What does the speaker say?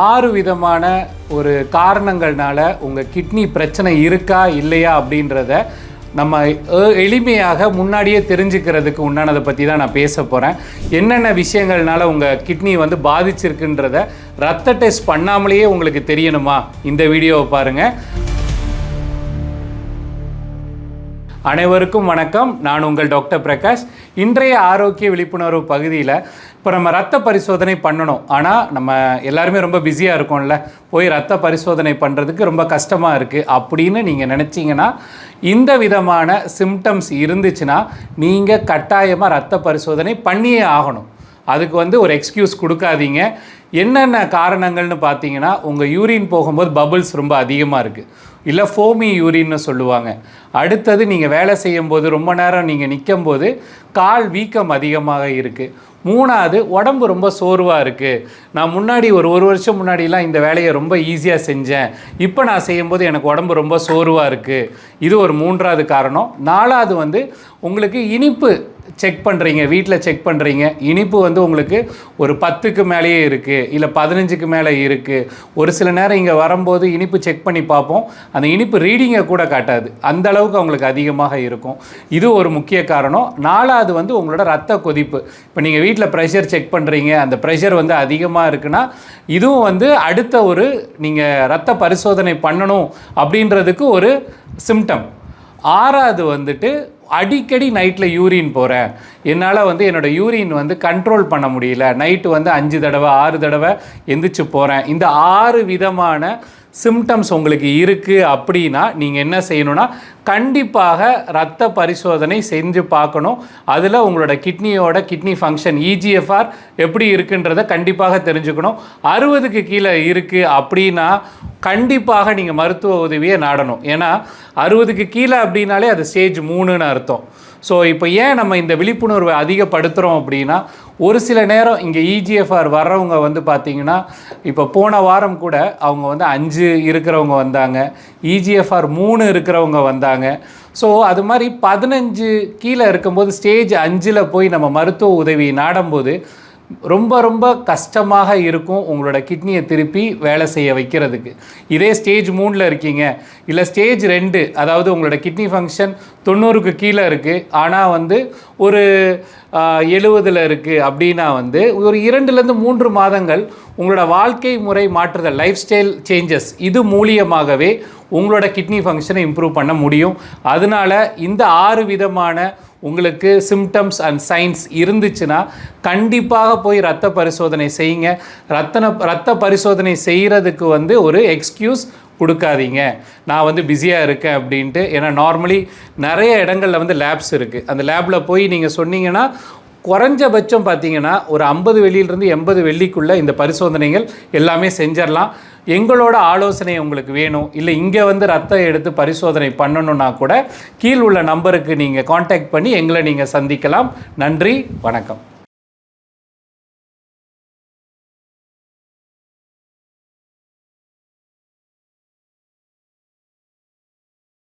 6 விதமான ஒரு காரணங்கள்னால உங்கள் கிட்னி பிரச்சனை இருக்கா இல்லையா அப்படின்றத நம்ம எளிமையாக முன்னாடியே தெரிஞ்சுக்கிறதுக்கு உண்டானதை பற்றி தான் நான் பேச போகிறேன். என்னென்ன விஷயங்கள்னால உங்கள் கிட்னி பாதிச்சிருக்குன்றத ரத்த டெஸ்ட் பண்ணாமலேயே உங்களுக்கு தெரியணுமா? இந்த வீடியோவை பாருங்கள். அனைவருக்கும் வணக்கம். நான் உங்கள் டாக்டர் பிரகாஷ். இன்றைய ஆரோக்கிய விழிப்புணர்வு பகுதியில் இப்போ நம்ம ரத்த பரிசோதனை பண்ணணும். ஆனால் நம்ம எல்லாருமே ரொம்ப பிஸியாக இருக்கோம்ல, போய் ரத்த பரிசோதனை பண்ணுறதுக்கு ரொம்ப கஷ்டமாக இருக்குது அப்படின்னு நீங்கள் நினச்சிங்கன்னா, இந்த விதமான சிம்டம்ஸ் இருந்துச்சுன்னா நீங்கள் கட்டாயமாக ரத்த பரிசோதனை பண்ணியே ஆகணும். அதுக்கு ஒரு எக்ஸ்கியூஸ் கொடுக்காதீங்க. என்னென்ன காரணங்கள்னு பார்த்தீங்கன்னா, உங்கள் யூரின் போகும்போது பபுள்ஸ் ரொம்ப அதிகமாக இருக்குது, இல்லை ஃபோமி யூரின்னு சொல்லுவாங்க. அடுத்தது நீங்கள் வேலை செய்யும்போது ரொம்ப நேரம் நீங்கள் நிற்கும்போது கால் வீக்கம் அதிகமாக இருக்குது. மூணாவது, உடம்பு ரொம்ப சோர்வாக இருக்குது. நான் முன்னாடி ஒரு வருஷம் முன்னாடிலாம் இந்த வேலையை ரொம்ப ஈஸியாக செஞ்சேன், இப்போ நான் செய்யும்போது எனக்கு உடம்பு ரொம்ப சோர்வாக இருக்குது. இது ஒரு மூன்றாவது காரணம். நாலாவது உங்களுக்கு இனிப்பு செக் பண்ணுறீங்க, வீட்டில் செக் பண்ணுறீங்க, இனிப்பு உங்களுக்கு ஒரு 10க்கு மேலேயே இருக்குது, இல்லை 15க்கு மேலே இருக்குது. ஒரு சில நேரம் இங்கே வரும்போது இனிப்பு செக் பண்ணி பார்ப்போம், அந்த இனிப்பு ரீடிங்கை கூட காட்டாது, அந்த அளவுக்கு அவங்களுக்கு அதிகமாக இருக்கும். இது ஒரு முக்கிய காரணம். நாலாவது உங்களோட ரத்த கொதிப்பு. இப்போ நீங்கள் வீட்டில் ப்ரெஷர் செக் பண்ணுறீங்க, அந்த ப்ரெஷர் அதிகமாக இருக்குன்னா இதுவும் அடுத்த ஒரு நீங்கள் ரத்த பரிசோதனை பண்ணணும் அப்படின்றதுக்கு ஒரு சிம்டம். ஆறாவது அடிக்கடி நைட்டில் யூரின் போகிறேன், என்னால் என்னோடய யூரின் கண்ட்ரோல் பண்ண முடியல, நைட்டு 5 தடவை 6 தடவை எந்திரிச்சு போகிறேன். இந்த 6 விதமான சிம்டம்ஸ் உங்களுக்கு இருக்குது அப்படின்னா நீங்கள் என்ன செய்யணும்னா, கண்டிப்பாக இரத்த பரிசோதனை செஞ்சு பார்க்கணும். அதில் உங்களோட கிட்னி ஃபங்க்ஷன் EGFR எப்படி இருக்குன்றதை கண்டிப்பாக தெரிஞ்சுக்கணும். 60க்கு கீழே இருக்குது அப்படின்னா கண்டிப்பாக நீங்கள் மருத்துவ உதவியை நாடணும். ஏன்னா 60க்கு கீழே அப்படின்னாலே அது ஸ்டேஜ் 3ன்னு அர்த்தம். ஸோ இப்போ ஏன் நம்ம இந்த விழிப்புணர்வை அதிகப்படுத்துகிறோம் அப்படின்னா, ஒரு சில நேரம் இங்கே EGFR வர்றவங்க பார்த்தீங்கன்னா, இப்போ போன வாரம் கூட அவங்க 5 இருக்கிறவங்க வந்தாங்க, EGFR 3 இருக்கிறவங்க வந்தாங்க. ஸோ அது மாதிரி 15 கீழே இருக்கும்போது ஸ்டேஜ் 5ல் போய் நம்ம மருத்துவ உதவி நாடும்போது ரொம்ப ரொம்ப கஷ்டமாக இருக்கும் உங்களோட கிட்னியை திருப்பி வேலை செய்ய வைக்கிறதுக்கு. இதே ஸ்டேஜ் 3ல் இருக்கீங்க, இல்லை ஸ்டேஜ் 2, அதாவது உங்களோட கிட்னி ஃபங்க்ஷன் 90க்கு கீழே இருக்குது, ஆனால் ஒரு 70ல் இருக்குது அப்படின்னா ஒரு 2லேருந்து 3 மாதங்கள் உங்களோட வாழ்க்கை முறை மாற்றுதல், லைஃப் ஸ்டைல் சேஞ்சஸ், இது மூலியமாகவே உங்களோட கிட்னி ஃபங்க்ஷனை இம்ப்ரூவ் பண்ண முடியும். அதனால் இந்த 6 விதமான உங்களுக்கு சிம்டம்ஸ் அண்ட் சைன்ஸ் இருந்துச்சுன்னா கண்டிப்பாக போய் ரத்த பரிசோதனை செய்யுங்க. ரத்த பரிசோதனை செய்கிறதுக்கு ஒரு எக்ஸ்கியூஸ் கொடுக்காதீங்க, நான் பிஸியாக இருக்கேன் அப்படின்ட்டு. ஏன்னா நார்மலி நிறைய இடங்களில் லேப்ஸ் இருக்குது. அந்த லேபில் போய் நீங்கள் சொன்னீங்கன்னா குறைஞ்சபட்சம் பார்த்தீங்கன்னா ஒரு 50 வெள்ளியிலிருந்து 80 வெள்ளிக்குள்ளே இந்த பரிசோதனைகள் எல்லாமே செஞ்சிடலாம். எங்களோட ஆலோசனை உங்களுக்கு வேணும், இல்லை இங்கே ரத்தம் எடுத்து பரிசோதனை பண்ணணுன்னா கூட கீழ் உள்ள நம்பருக்கு நீங்கள் காண்டாக்ட் பண்ணி எங்களை நீங்கள் சந்திக்கலாம். நன்றி, வணக்கம்.